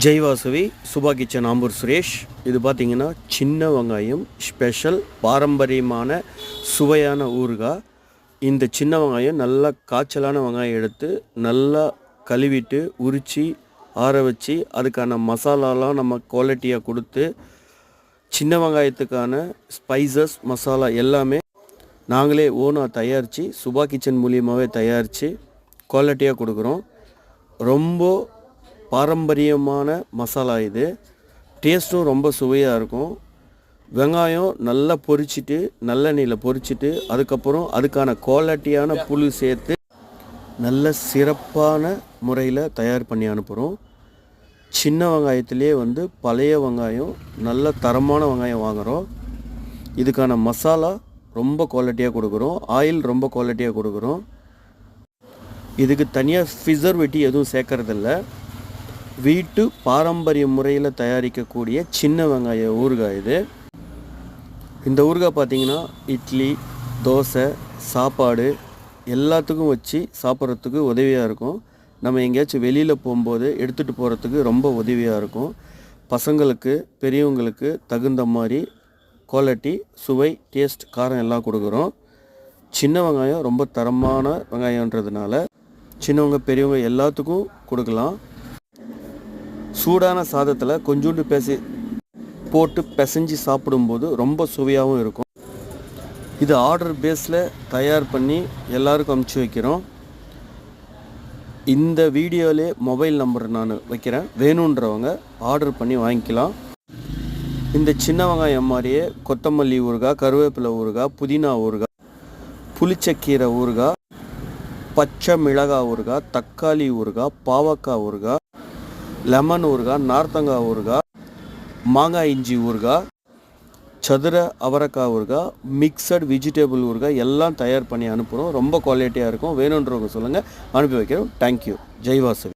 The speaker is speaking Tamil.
ஜெய் வாசவி சுபா கிச்சன் ஆம்பூர் சுரேஷ். இது பார்த்திங்கன்னா சின்ன வெங்காயம் ஸ்பெஷல் பாரம்பரியமான சுவையான ஊறுகாய். இந்த சின்ன வெங்காயம் நல்லா காய்ச்சலான வெங்காயம் எடுத்து நல்லா கழுவிட்டு உரித்து ஆற வச்சு அதுக்கான மசாலாலாம் நம்ம குவாலிட்டியாக கொடுத்து சின்ன வெங்காயத்துக்கான ஸ்பைசஸ் மசாலா எல்லாமே நாங்களே ஓனாக தயாரித்து சுபா கிச்சன் மூலியமாகவே தயாரித்து குவாலிட்டியாக கொடுக்குறோம். ரொம்ப பாரம்பரியமான மசாலா இது. டேஸ்ட்டும் ரொம்ப சுவையாக இருக்கும். வெங்காயம் நல்லா பொரிச்சிட்டு நல்லெண்ணெயில் பொரிச்சிட்டு அதுக்கப்புறம் அதுக்கான குவாலிட்டியான புளி சேர்த்து நல்ல சிறப்பான முறையில் தயார் பண்ணி அனுப்புகிறோம். சின்ன வெங்காயத்திலே பழைய வெங்காயம் நல்ல தரமான வெங்காயம் வாங்குகிறோம். இதுக்கான மசாலா ரொம்ப குவாலிட்டியாக கொடுக்குறோம். ஆயில் ரொம்ப குவாலிட்டியாக கொடுக்குறோம். இதுக்கு தனியாக ப்ரிசர்வேட்டிவ் எதுவும் சேர்க்கறதில்ல. வீட்டு பாரம்பரிய முறையில் தயாரிக்கக்கூடிய சின்ன வெங்காய ஊறுகாய் இது. இந்த ஊறுகாய் பார்த்திங்கன்னா இட்லி, தோசை, சாப்பாடு எல்லாத்துக்கும் வச்சு சாப்பிட்றதுக்கு உதவியாக இருக்கும். நம்ம எங்கேயாச்சும் வெளியில் போகும்போது எடுத்துகிட்டு போகிறதுக்கு ரொம்ப உதவியாக இருக்கும். பசங்களுக்கு பெரியவங்களுக்கு தகுந்த மாதிரி குவாலிட்டி, சுவை, டேஸ்ட், காரம் எல்லாம் கொடுக்குறோம். சின்ன வெங்காயம் ரொம்ப தரமான வெங்காயன்றதுனால சின்னவங்க பெரியவங்க எல்லாத்துக்கும் கொடுக்கலாம். சூடான சாதத்தில் கொஞ்சோண்டு போட்டு பிசைஞ்சு சாப்பிடும்போது ரொம்ப சுவையாகவும் இருக்கும். இது ஆர்டர் பேஸில் தயார் பண்ணி எல்லாருக்கும் அனுப்பிச்சி வைக்கிறோம். இந்த வீடியோவிலே மொபைல் நம்பர் நான் வைக்கிறேன். வேணுன்றவங்க ஆர்டர் பண்ணி வாங்கிக்கலாம். இந்த சின்ன வெங்காயம் மாதிரியே கொத்தமல்லி ஊறுகாய், கருவேப்பிலை ஊறுகாய், புதினா ஊறுகாய், புளிச்சக்கீரை ஊறுகாய், பச்சை மிளகாய் ஊறுகாய், தக்காளி ஊறுகாய், பாவக்காய் ஊறுகாய், லெமன் ஊறுகாய், நார்த்தங்காய் ஊறுகாய், மாங்காய் இஞ்சி ஊறுகாய், சதுர அவரைக்காய் ஊறுகாய், மிக்சட் வெஜிடபிள் ஊறுகாய் எல்லாம் தயார் பண்ணி அனுப்புகிறோம். ரொம்ப குவாலிட்டியாக இருக்கும். வேணுன்றவங்க சொல்லுங்கள், அனுப்பி வைக்கிறோம். தேங்க்யூ. ஜெய் வாசவி.